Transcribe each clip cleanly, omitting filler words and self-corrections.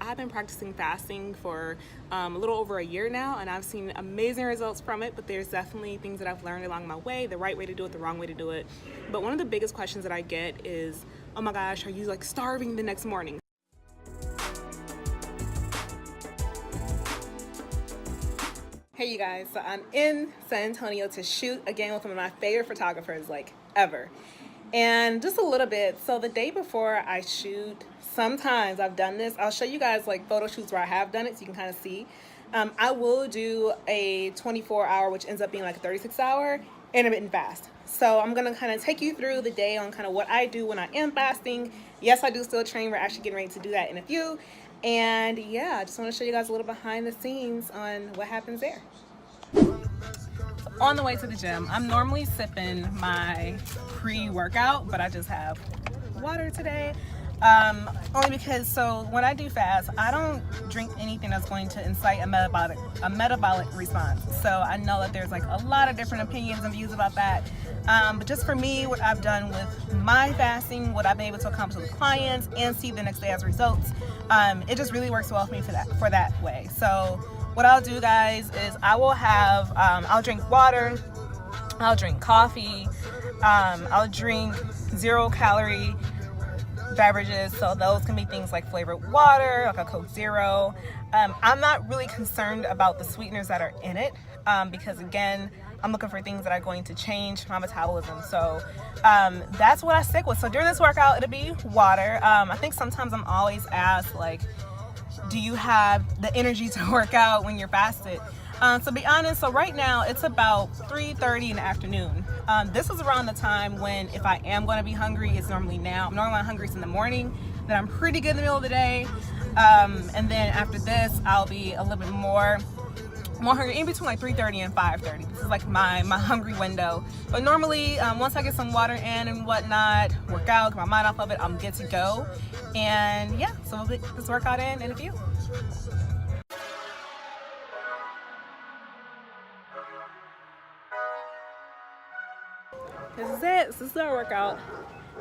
have been practicing fasting for a little over a year now, and I've seen amazing results from it, but there's definitely things that I've learned along my way, the right way to do it, the wrong way to do it. But one of the biggest questions that I get is, oh my gosh, are you like starving the next morning? Hey you guys, so I'm in San Antonio to shoot again with one of my favorite photographers like ever. And just a little bit, so the day before I shoot, sometimes I've done this, I'll show you guys like photo shoots where I have done it so you can kind of see. I will do a 24-hour, which ends up being like a 36-hour intermittent fast. So I'm gonna kind of take you through the day on kind of what I do when I am fasting. Yes, I do still train. We're actually getting ready to do that in a few. And yeah, I just want to show you guys a little behind the scenes on what happens there. On the way to the gym, I'm normally sipping my pre-workout, but I just have water today. Only because, so when I do fast, I don't drink anything that's going to incite a metabolic response. So I know that there's like a lot of different opinions and views about that. But just for me, what I've done with my fasting, what I've been able to accomplish with clients and see the next day as results, it just really works well for me for that way. So what I'll do, guys, is I will have, I'll drink water, I'll drink coffee, I'll drink 0-calorie beverages, so those can be things like flavored water, like a Coke Zero. I'm not really concerned about the sweeteners that are in it, because again, I'm looking for things that are going to change my metabolism. So that's what I stick with. So during this workout, it'll be water. I think sometimes I'm always asked, like, do you have the energy to work out when you're fasted? To be honest, so right now it's about 3:30 in the afternoon. This is around the time when, if I am going to be hungry, it's normally now. I'm normally hungry in the morning, then I'm pretty good in the middle of the day. And then after this, I'll be a little bit more hungry in between like 3:30 and 5:30. This is like my hungry window. But normally, once I get some water in and whatnot, work out, get my mind off of it, I'm good to go. And yeah, so we'll get this workout in a few. This is it. This is our workout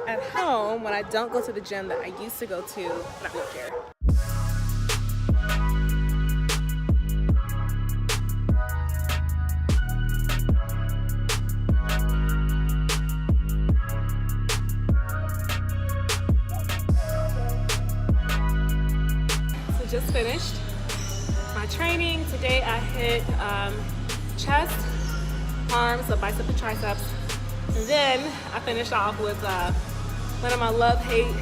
at home when I don't go to the gym that I used to go to, but I don't care. Just finished my training. Today I hit chest, arms, so bicep and triceps. And then I finished off with one of my love-hate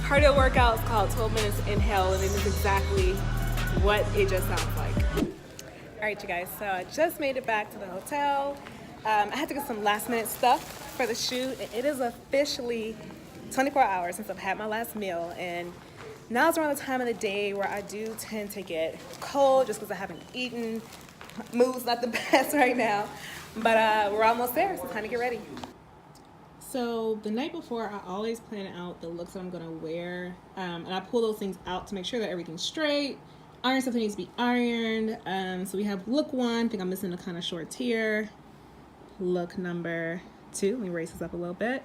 cardio workouts called 12 minutes inhale, and it is exactly what it just sounds like. All right, you guys, so I just made it back to the hotel. I had to get some last minute stuff for the shoot. It is officially 24 hours since I've had my last meal, and now it's around the time of the day where I do tend to get cold just because I haven't eaten. Mood's not the best right now, but we're almost there, so time to get ready. So the night before, I always plan out the looks that I'm gonna wear, and I pull those things out to make sure that everything's straight. Iron stuff that needs to be ironed. So we have look 1. I think I'm missing a kind of short here. Look number 2. Let me raise this up a little bit.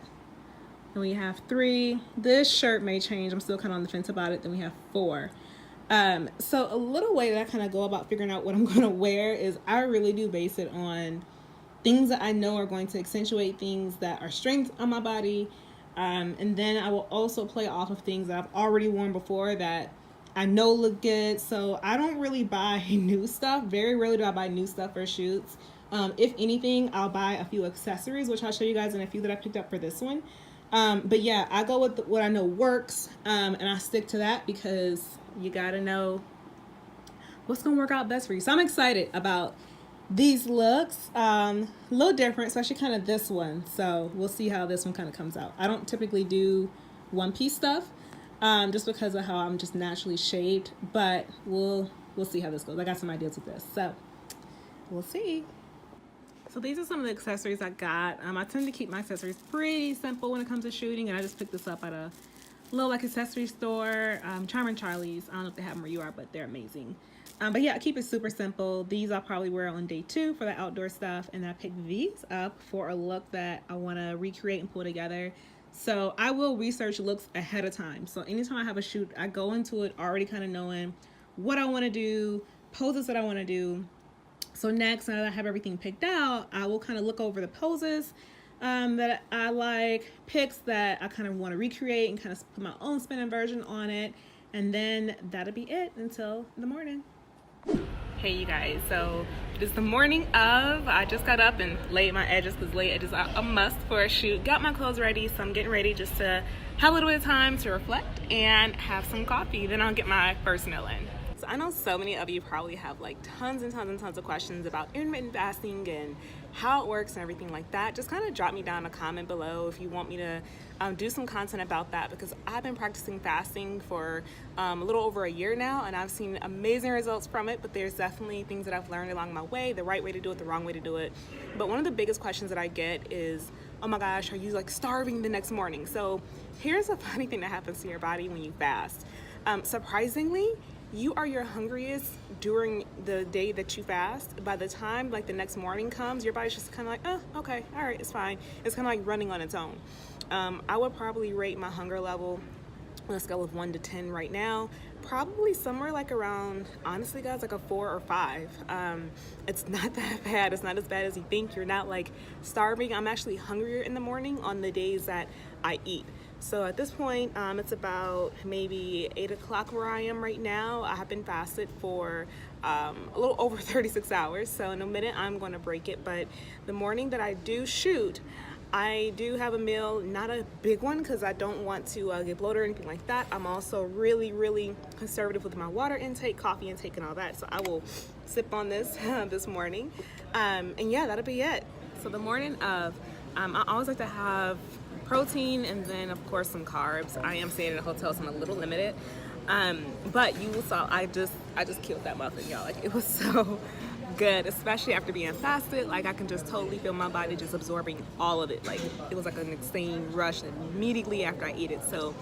Then we have 3. This shirt may change. I'm still kind of on the fence about it. Then we have 4. So a little way that I kind of go about figuring out what I'm going to wear is I really do base it on things that I know are going to accentuate things that are strengths on my body. And then I will also play off of things that I've already worn before that I know look good. So I don't really buy new stuff. Very rarely do I buy new stuff for shoots. If anything, I'll buy a few accessories, which I'll show you guys in a few that I picked up for this one. But yeah, I go with what I know works, and I stick to that because you gotta know what's gonna work out best for you. So I'm excited about these looks. A little different, especially kind of this one. So we'll see how this one kind of comes out. I don't typically do one-piece stuff, just because of how I'm just naturally shaped. But we'll see how this goes. I got some ideas with this, so we'll see. So these are some of the accessories I got. I tend to keep my accessories pretty simple when it comes to shooting, and I just picked this up at a little like accessory store, Charmin Charlie's. I don't know if they have them where you are, but they're amazing. But yeah, I keep it super simple. These I'll probably wear on day 2 for the outdoor stuff, and I picked these up for a look that I want to recreate and pull together. So I will research looks ahead of time. So anytime I have a shoot, I go into it already kind of knowing what I want to do, poses that I want to do. So next, now that I have everything picked out, I will kind of look over the poses that I like, pics that I kind of want to recreate and kind of put my own spin and version on it. And then that'll be it until the morning. Hey you guys, so it is the morning of, I just got up and laid my edges because laid edges are a must for a shoot. Got my clothes ready, so I'm getting ready just to have a little bit of time to reflect and have some coffee. Then I'll get my first meal in. So I know so many of you probably have like tons and tons and tons of questions about intermittent fasting and how it works and everything like that. Just kind of drop me down a comment below if you want me to do some content about that, because I've been practicing fasting for a little over a year now, and I've seen amazing results from it. But there's definitely things that I've learned along my way, the right way to do it, the wrong way to do it. But one of the biggest questions that I get is, oh my gosh, are you like starving the next morning? So here's a funny thing that happens to your body when you fast. Surprisingly, you are your hungriest during the day that you fast. By the time like the next morning comes, your body's just kind of like, oh, okay, all right, it's fine. It's kind of like running on its own. I would probably rate my hunger level on a scale of 1 to 10 right now, probably somewhere like around, honestly guys, like a 4 or 5. It's not that bad. It's not as bad as you think. You're not like starving. I'm actually hungrier in the morning on the days that I eat. So at this point, it's about maybe 8 o'clock where I am right now. I have been fasted for a little over 36 hours. So in a minute, I'm going to break it. But the morning that I do shoot, I do have a meal, not a big one because I don't want to get bloated or anything like that. I'm also really, really conservative with my water intake, coffee intake, and all that. So I will sip on this this morning. And yeah, that'll be it. So the morning of, I always like to have protein and then of course some carbs. I am staying in a hotel, so I'm a little limited. But you saw, I just killed that muffin, y'all. Like it was so good, especially after being fasted. Like I can just totally feel my body just absorbing all of it. Like it was like an insane rush immediately after I eat it. So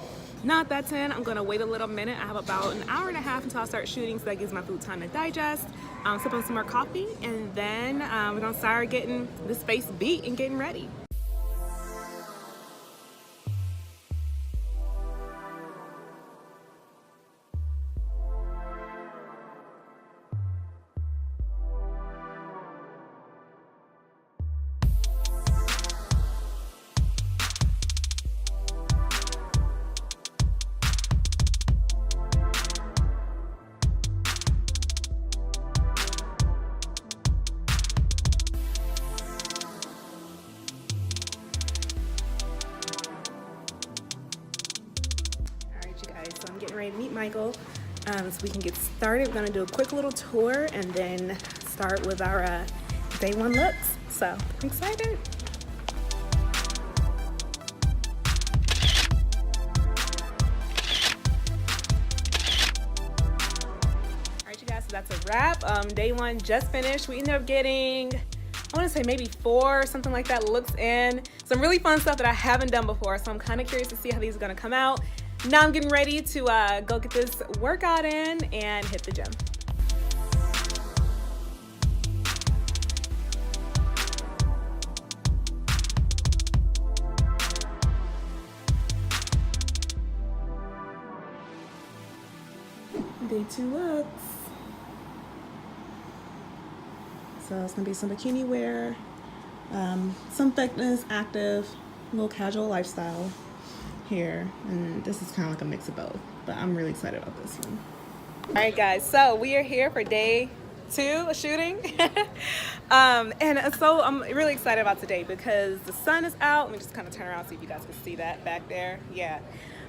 not that 10, I'm gonna wait a little minute. I have about an hour and a half until I start shooting, so that gives my food time to digest. Sip on some more coffee, and then we're gonna start getting this face beat and getting ready. So I'm getting ready to meet Michael so we can get started. We're gonna do a quick little tour and then start with our day one looks. So I'm excited. All right, you guys, so that's a wrap. Day one just finished. We ended up getting, I want to say maybe 4, something like that, looks in. Some really fun stuff that I haven't done before. So I'm kind of curious to see how these are gonna come out. Now I'm getting ready to go get this workout in and hit the gym. Day 2 looks. So it's gonna be some bikini wear, some fitness, active, a little casual lifestyle here, and this is kind of like a mix of both, but I'm really excited about this one. All right guys, so we are here for day 2 of shooting. And so I'm really excited about today because the sun is out. Let me just kind of turn around so you guys can see that back there. Yeah,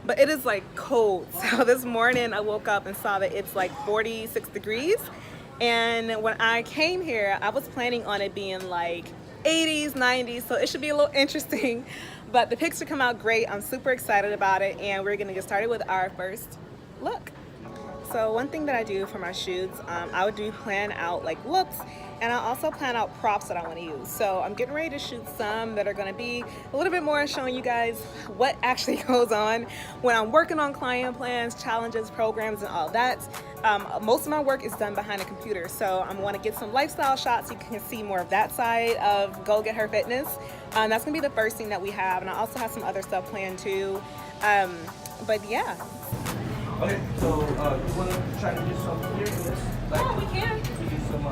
but it is like cold. So this morning I woke up and saw that it's like 46 degrees, and when I came here I was planning on it being like 80s, 90s, so it should be a little interesting. But the picture come out great. I'm super excited about it, and we're gonna get started with our first look. so one thing that I do for my shoots, I would plan out like looks, and I also plan out props that I want to use. So I'm getting ready to shoot some that are going to be a little bit more showing you guys what actually goes on when I'm working on client plans, challenges, programs, and all that. Most of my work is done behind a computer, so I'm going to get some lifestyle shots so you can see more of that side of Go Get Her Fitness. That's going to be the first thing that we have, and I also have some other stuff planned too. But yeah. Okay, so you want to try to do something here for this? Like, Oh, we can. We do some.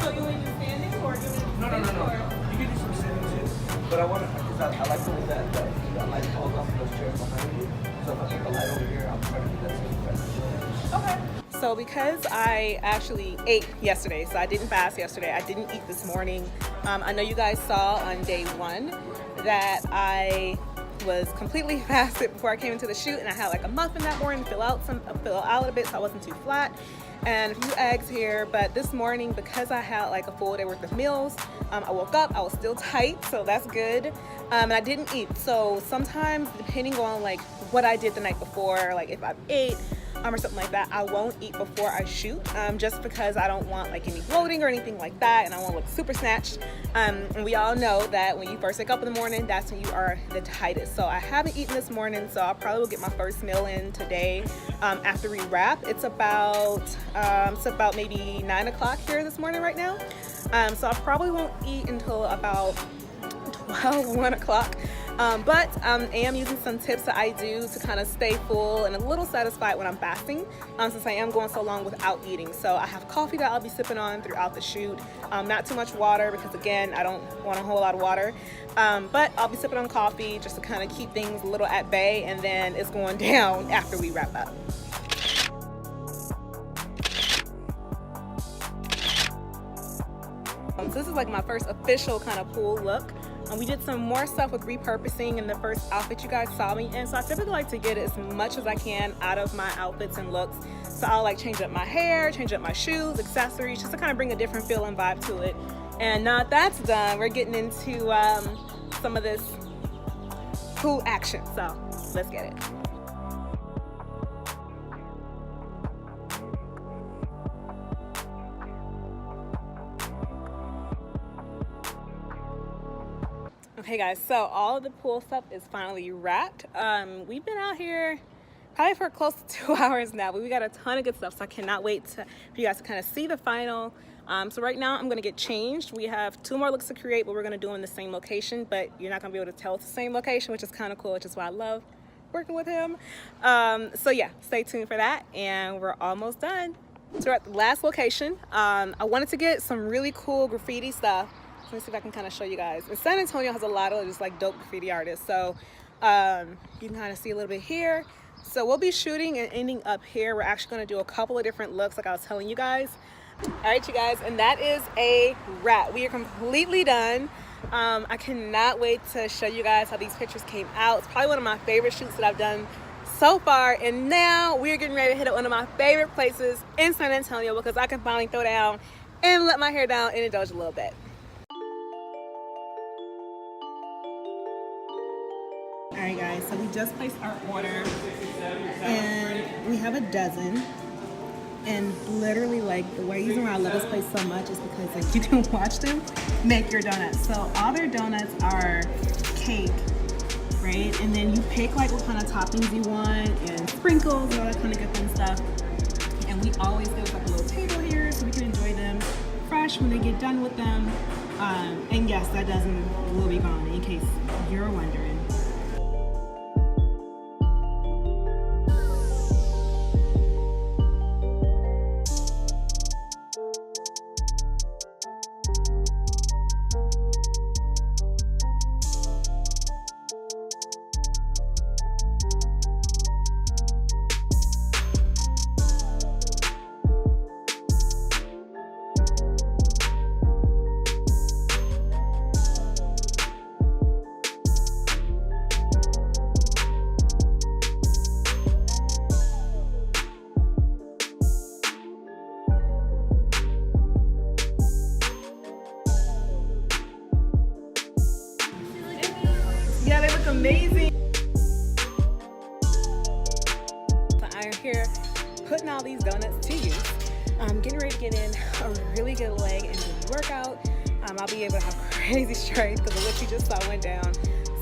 So you want to do standing or do you want to No. You can do some sitting too, but I want to, because I like the way that light falls off of those chairs behind you. So if I put the light over here, I'll try to do that same effect. Okay. So because I actually ate yesterday, so I didn't fast yesterday, I didn't eat this morning. I know you guys saw on day 1 that I was completely fasted before I came into the shoot, and I had like a muffin that morning, fill out a little bit so I wasn't too flat, and a few eggs here. But this morning, because I had like a full day worth of meals, I woke up, I was still tight, so that's good. And I didn't eat. So sometimes, depending on like what I did the night before, like if I ate or something like that, I won't eat before I shoot, just because I don't want like any bloating or anything like that, and I want to look super snatched. And we all know that when you first wake up in the morning, that's when you are the tightest. So I haven't eaten this morning, so I probably will get my first meal in today after we wrap. It's about maybe 9 o'clock here this morning right now. So I probably won't eat until about 1 o'clock. But I am using some tips that I do to kind of stay full and a little satisfied when I'm fasting, since I am going so long without eating. So I have coffee that I'll be sipping on throughout the shoot. Not too much water, because again, I don't want a whole lot of water. But I'll be sipping on coffee just to kind of keep things a little at bay, and then it's going down after we wrap up. So this is like my first official kind of pool look. We did some more stuff with repurposing in the first outfit you guys saw me in, so I typically like to get as much as I can out of my outfits and looks. So I'll like change up my hair, change up my shoes, accessories, just to kind of bring a different feel and vibe to it. And now that's done, we're getting into some of this pool action, so let's get it. Okay guys, so all of the pool stuff is finally wrapped. We've been out here probably for close to 2 hours now, but we got a ton of good stuff, so I cannot wait for you guys to kind of see the final. So right now I'm gonna get changed. We have 2 more looks to create, but we're gonna do them in the same location, but you're not gonna be able to tell it's the same location, which is kind of cool, which is why I love working with him. So yeah, stay tuned for that, and we're almost done. So we're at the last location. I wanted to get some really cool graffiti stuff. Let me see if I can kind of show you guys. And San Antonio has a lot of just like dope graffiti artists. So you can kind of see a little bit here. So we'll be shooting and ending up here. We're actually going to do a couple of different looks like I was telling you guys. All right, you guys, and that is a wrap. We are completely done. I cannot wait to show you guys how these pictures came out. It's probably one of my favorite shoots that I've done so far. And now we're getting ready to hit up one of my favorite places in San Antonio, because I can finally throw down and let my hair down and indulge a little bit. Alright guys, so we just placed our order, and we have a dozen, and literally like the reason why I love this place so much is because like you can watch them make your donuts. So all their donuts are cake, right? And then you pick like what kind of toppings you want and sprinkles and all that kind of good fun stuff. And we always give like a little table here so we can enjoy them fresh when they get done with them. And yes, that dozen will be gone in case you're wondering. Yeah, they look amazing. So I'm here putting all these donuts to use. I'm getting ready to get in a really good leg and glute workout. I'll be able to have crazy strength because of what you just saw went down.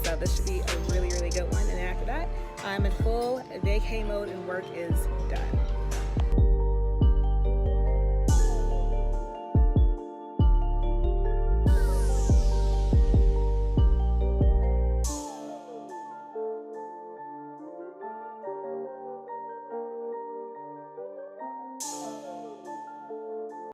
So this should be a really, really good one. And after that, I'm in full vacay mode and work is done.